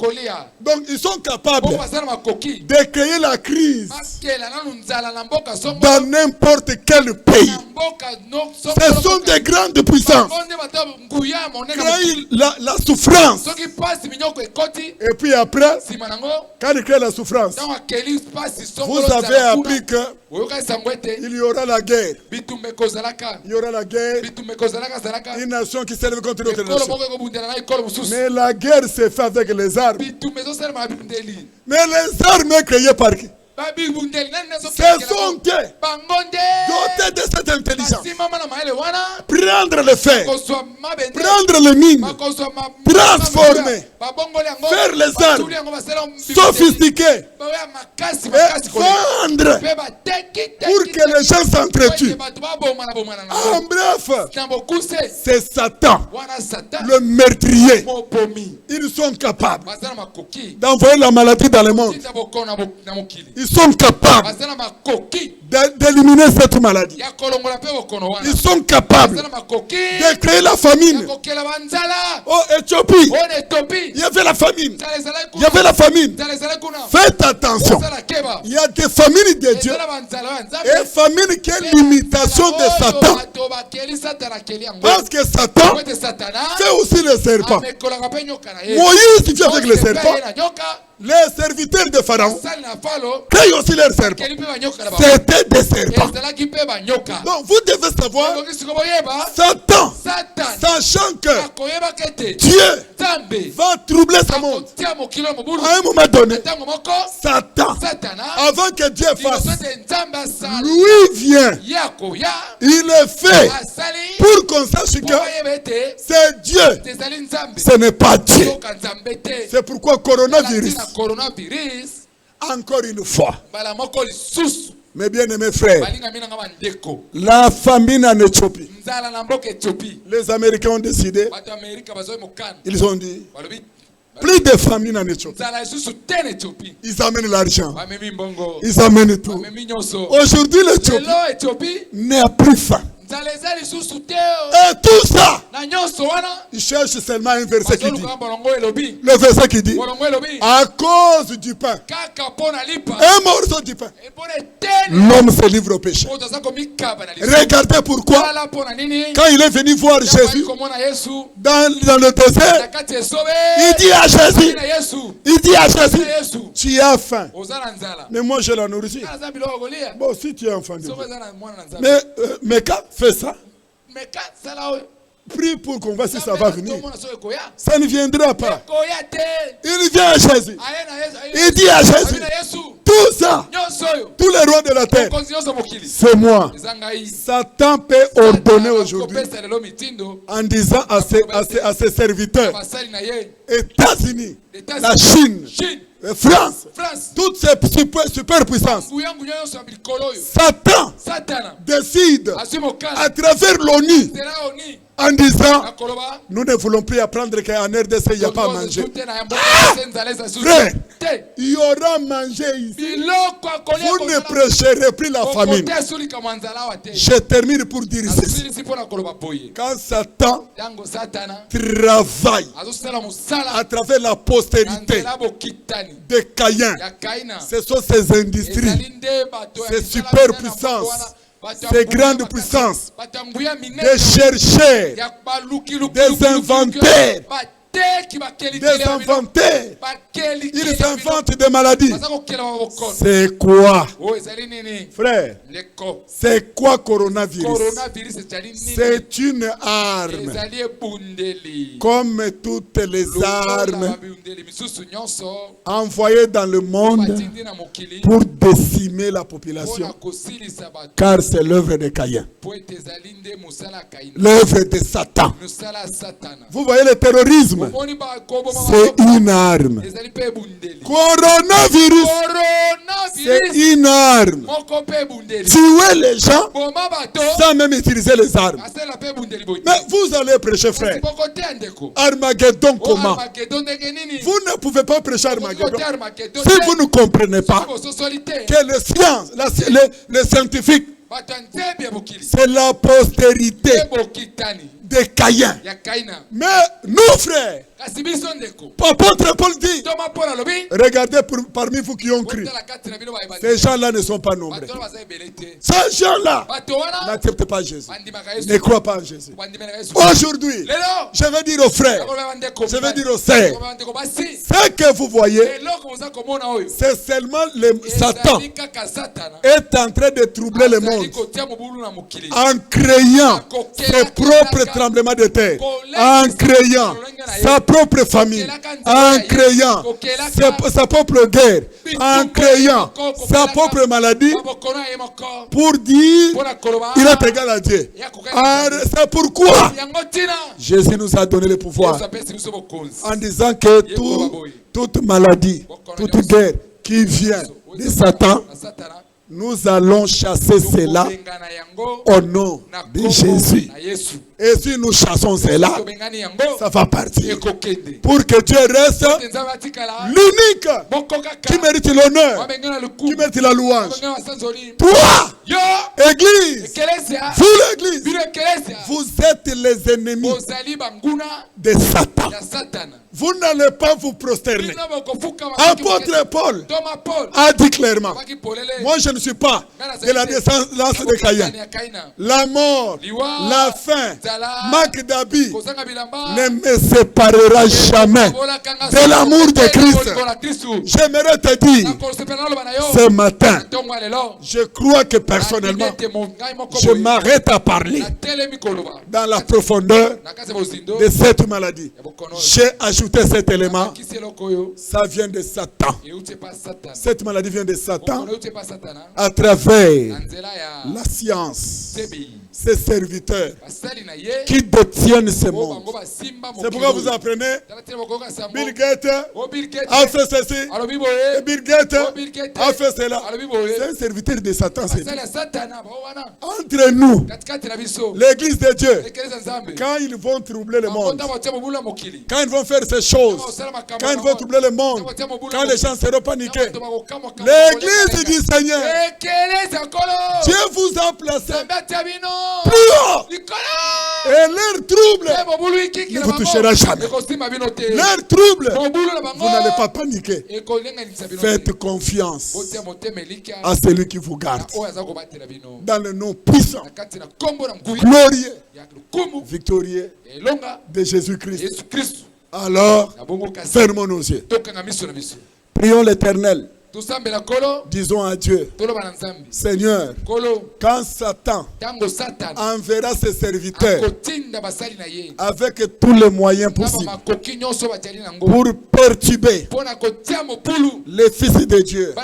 donc ils sont capables de créer la crise dans n'importe quel pays. Ce sont des grandes puissances. Créer la souffrance. Et puis après, quand il crée la souffrance, vous avez appris qu'il y aura la guerre. Il y aura la guerre. Une nation qui s'élève contre l'autre nation. Mais la guerre se fait avec les armes. Mais les armes créées par qui? Ce sont eux dotés de cette intelligence. Prendre le fer, prendre les mines, transformer, faire les armes sophistiquées et vendre pour que les gens s'entretuent. En bref, c'est Satan, le meurtrier. Ils sont capables d'envoyer la maladie dans le monde. Ils sont capables d'éliminer cette maladie. Ils sont capables de créer la famine. Oh, Éthiopie, il y avait la famine. Il y avait la famine. Faites attention. Il y a des famines de Dieu et famine qui est l'imitation de Satan. Parce que Satan fait aussi le serpent. Moïse vit avec le serpent. Les serviteurs de Pharaon créent aussi leurs serpents. C'était des serpents. Donc vous devez savoir, Satan, sachant que Dieu va troubler ce monde, à un moment donné, Satan, avant que Dieu fasse, lui vient, il le fait pour qu'on sache que c'est Dieu, ce n'est pas Dieu. C'est pourquoi coronavirus Encore une fois. Mes bien-aimés frères, la famine en Éthiopie. Les Américains ont décidé, ils ont dit, plus de famine en Éthiopie. Ils amènent l'argent. Ils amènent tout. Aujourd'hui, l'Éthiopie n'a plus faim. Et tout ça, il cherche seulement un verset qui dit, le verset qui dit, à cause du pain, un morceau du pain, l'homme se livre au péché. Regardez pourquoi, quand il est venu voir Jésus dans le désert, il dit à Jésus, tu as faim, mais moi je la nourriture. Bon, si tu es enfant de Dieu, mais quand fais ça, prie pour qu'on voit si ça va venir. Ça ne viendra pas. Il vient à Jésus. Il dit à Jésus, tout ça, tous les rois de la terre, c'est moi. Satan peut ordonner aujourd'hui en disant à ses serviteurs, États-Unis, la Chine, France, toutes ces superpuissances. Satan décide à travers l'ONU en disant, nous ne voulons plus apprendre qu'en RDC il n'y a pas à manger. Frère, il y aura à manger ici. Vous ne prêcherez plus la famine. Je termine pour dire ceci. Quand Satan travaille à travers la postérité de Caïn, ce sont ses industries, ses superpuissances, ces grandes puissances, des chercheurs, des inventaires, ils inventent des maladies. C'est quoi, frère? C'est quoi coronavirus? C'est une arme, comme toutes les armes envoyées dans le monde pour décimer la population, car c'est l'œuvre de Caïn, l'œuvre de Satan. Vous voyez le terrorisme, c'est une arme. Coronavirus, c'est une arme. Tuer les gens sans même utiliser les armes. Mais vous allez prêcher, frère, Armageddon comment? Vous ne pouvez pas prêcher Armageddon si vous ne comprenez pas que les sciences, les scientifiques, c'est la postérité de Caïn. Mais nous, frères, apôtre Paul dit, regardez parmi vous qui ont cru, ces gens-là ne sont pas nombreux. Ces gens-là n'acceptent pas Jésus, ne croient pas en Jésus. Aujourd'hui, je vais dire aux frères, je vais dire aux sœurs, ce que vous voyez, c'est seulement Satan est en train de troubler le monde en créant ses propres tremblements de terre, en créant sa propre famille, en créant sa propre guerre, en créant sa propre maladie, pour dire il est égal à Dieu. C'est pourquoi Jésus nous a donné le pouvoir en disant que toute maladie, toute guerre qui vient de Satan, nous allons chasser cela au nom de Jésus. Et si nous chassons cela, ça va partir. Pour que Dieu reste l'unique qui mérite l'honneur, qui mérite la louange. Toi, Église, vous l'Église, vous êtes les ennemis de Satan. Vous n'allez pas vous prosterner. Apôtre Paul a dit clairement, moi je ne suis pas de la descendance de Caïn. La mort, la faim, manque d'habits ne me séparera jamais de l'amour de Christ. J'aimerais te dire ce matin, je crois que personnellement, je m'arrête à parler dans la profondeur de cette maladie. J'ai ajouté cet élément, ça vient de Satan. Cette maladie vient de Satan à travers la science ces serviteurs qui détiennent ce monde. C'est pourquoi vous apprenez Bill Gates a fait ceci, et Bill Gates a fait cela. C'est un serviteur de Satan. Entre nous, l'église de Dieu, quand ils vont troubler le monde, quand ils vont faire ces choses, quand ils vont troubler le monde, quand les gens seront paniqués, l'église du Seigneur, Dieu vous a placé plus haut. Et leur trouble ne vous touchera jamais. Leur trouble, vous n'allez pas paniquer. Faites confiance à celui qui vous garde. Dans le nom puissant, glorieux, victorieux de Jésus-Christ. Alors, fermons nos yeux. Prions l'Éternel. Disons à Dieu, Seigneur, quand Satan enverra ses serviteurs avec tous les moyens possibles pour perturber les fils de Dieu,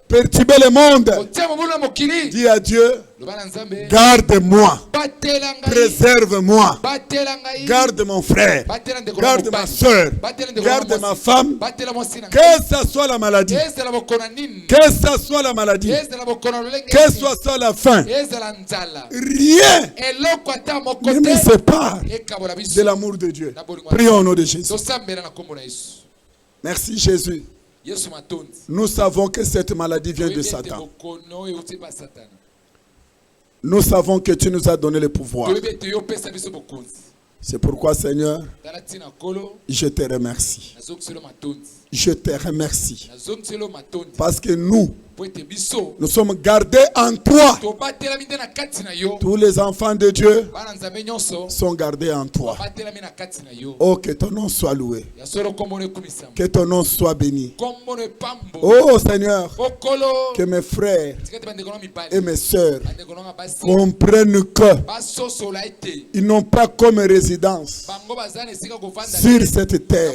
perturber le monde, dis à Dieu, garde-moi, préserve-moi, garde mon frère, garde ma soeur, garde ma femme, que ce soit la maladie, que ce soit la maladie, que ce soit la faim, rien ne me sépare de l'amour de Dieu. Prions au nom de Jésus. Merci Jésus. Nous savons que cette maladie vient de Satan. Nous savons que tu nous as donné le pouvoir. C'est pourquoi, Seigneur, je te remercie. Je te remercie. Parce que nous sommes gardés en toi. Tous les enfants de Dieu sont gardés en toi. Oh, que ton nom soit loué. Que ton nom soit béni. Oh Seigneur, que mes frères et mes sœurs comprennent qu'ils n'ont pas comme résidence sur cette terre.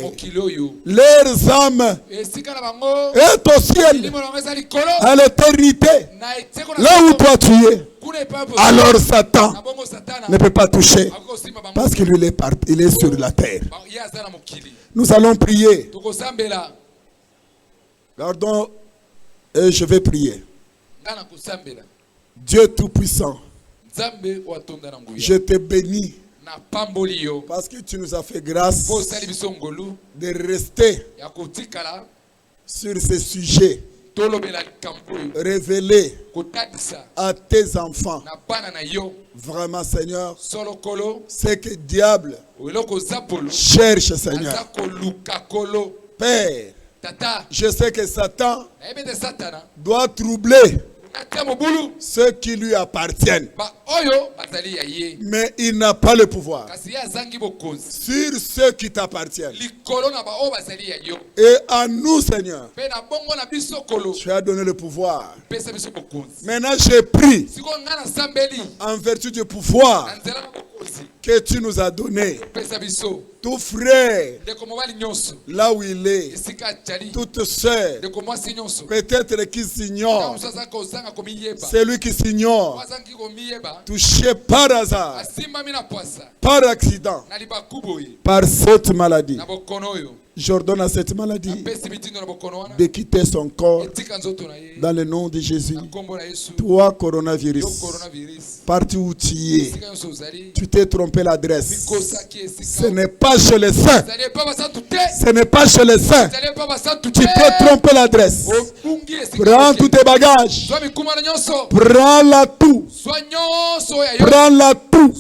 Leurs âmes est au ciel, à l'éternité, là où toi tu es. Alors Satan ne peut pas toucher parce qu'il est sur la terre. Nous allons prier. Pardon, et je vais prier. Dieu Tout-Puissant, je te bénis parce que tu nous as fait grâce de rester sur ce sujet révélé à tes enfants. Vraiment, Seigneur, c'est que diable cherche, Seigneur. Père, je sais que Satan doit troubler ceux qui lui appartiennent. Mais il n'a pas le pouvoir sur ceux qui t'appartiennent. Et à nous, Seigneur, tu as donné le pouvoir. Maintenant, j'ai pris en vertu du pouvoir que tu nous as donné. Tout frère, là où il est, toute sœur, peut-être qui s'ignore, celui qui s'ignore, touché par hasard, par accident, par cette maladie. J'ordonne à cette maladie de quitter son corps dans le nom de Jésus. Toi, coronavirus, partout où tu es, tu t'es trompé l'adresse. Ce n'est pas chez les saints. Ce n'est pas chez les saints. Tu t'es trompé l'adresse. Prends tous tes bagages. Prends-la tout. Prends-la tout.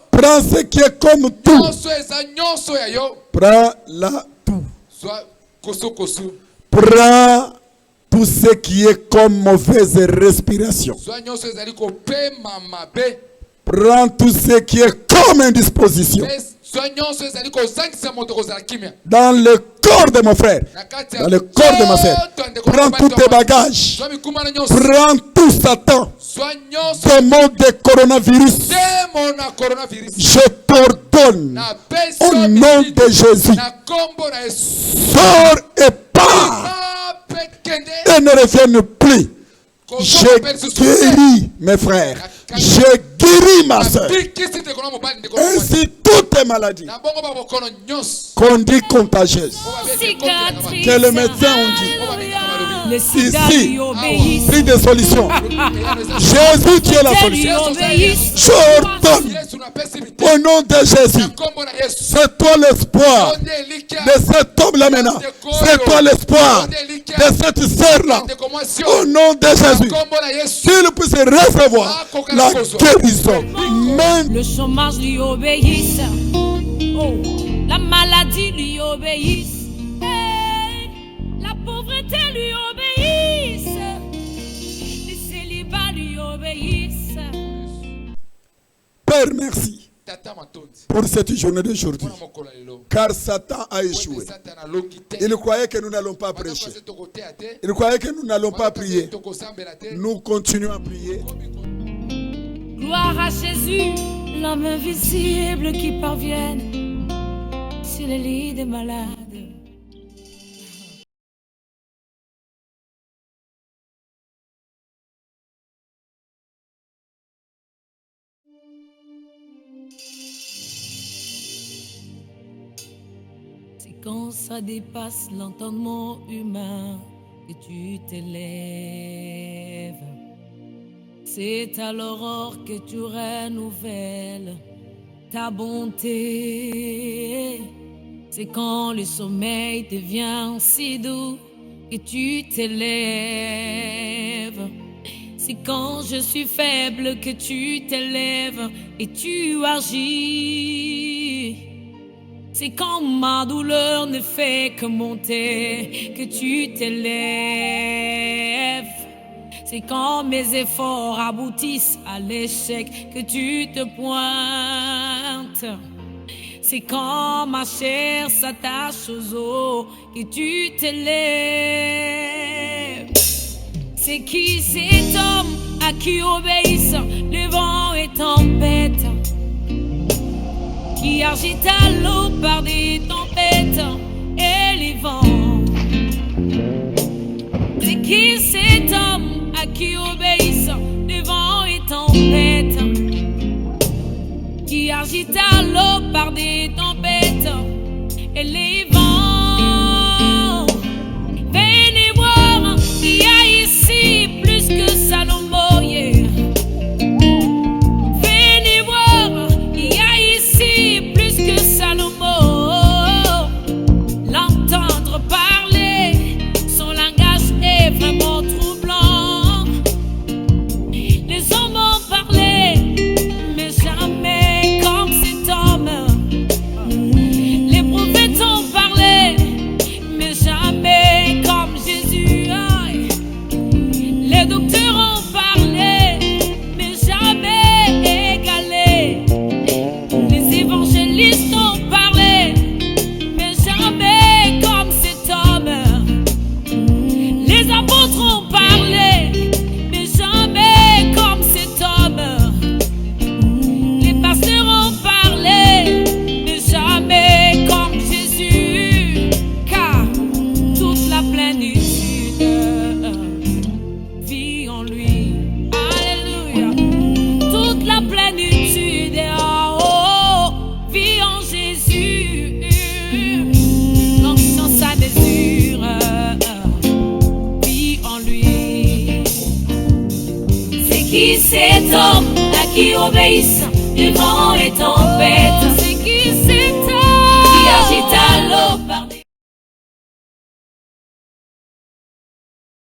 Prends ce qui est comme tout. Prends-la tout. Prends tout ce qui est comme mauvaise respiration. Prends tout ce qui est comme indisposition. Dans le corps de mon frère, dans le corps de ma soeur, prends tous tes bagages. Prends tout Satan. Démon de coronavirus. Je t'ordonne au nom de Jésus. Sors et pars. Et ne revienne plus. J'ai guéri mes frères. J'ai guéri ma soeur. Ainsi toutes les maladies qu'on dit contagieuses, que les médecins ont dit. Ici, pris des solutions. Jésus, tu es la solution. J'ordonne au nom de Jésus. C'est toi l'espoir de cet homme-là maintenant. C'est toi l'espoir de cette sœur-là. Au nom de Jésus, qu'il puisse recevoir la guérison. Même le chômage lui obéisse. Oh, la maladie lui obéisse. Hey, la pauvreté lui obéisse. Les célibats lui obéissent. Père, merci pour cette journée d'aujourd'hui, car Satan a échoué. Il croyait que nous n'allons pas prêcher. Il croyait que nous n'allons pas prier. Nous continuons à prier. Gloire à Jésus, l'homme invisible qui parvient sur les lits des malades. C'est quand ça dépasse l'entendement humain que tu t'élèves. C'est à l'aurore que tu renouvelles ta bonté. C'est quand le sommeil devient si doux que tu t'élèves. C'est quand je suis faible que tu t'élèves et tu agis. C'est quand ma douleur ne fait que monter que tu t'élèves. C'est quand mes efforts aboutissent à l'échec que tu te pointes. C'est quand ma chair s'attache aux os que tu t'élèves. C'est qui cet homme à qui obéissent le vent et tempête, qui agite à l'eau par des tempêtes et les vents? C'est qui cet homme à qui obéissent les vents et tempêtes, qui agite à l'eau par des tempêtes et les vents? Venez voir, il y a ici plus que Salomon, yeah. Venez voir, il y a ici plus que Salomon. L'entendre parler, son langage est vraiment troublant. Les hommes ont parlé, mais jamais comme cet homme. Les prophètes ont parlé, mais jamais comme Jésus. Les docteurs ont parlé, mais jamais égalé. Les évangélistes ont parlé, mais jamais comme cet homme. Les apôtres ont parlé, mais jamais comme cet homme. Les pasteurs ont parlé, mais jamais comme Jésus. Car toute la plénitude vit en lui. Alléluia. Toute la plénitude vit en Jésus. Donc sans sa mesure vit en lui. C'est qui cet homme à qui obéissent les vents et tempêtes,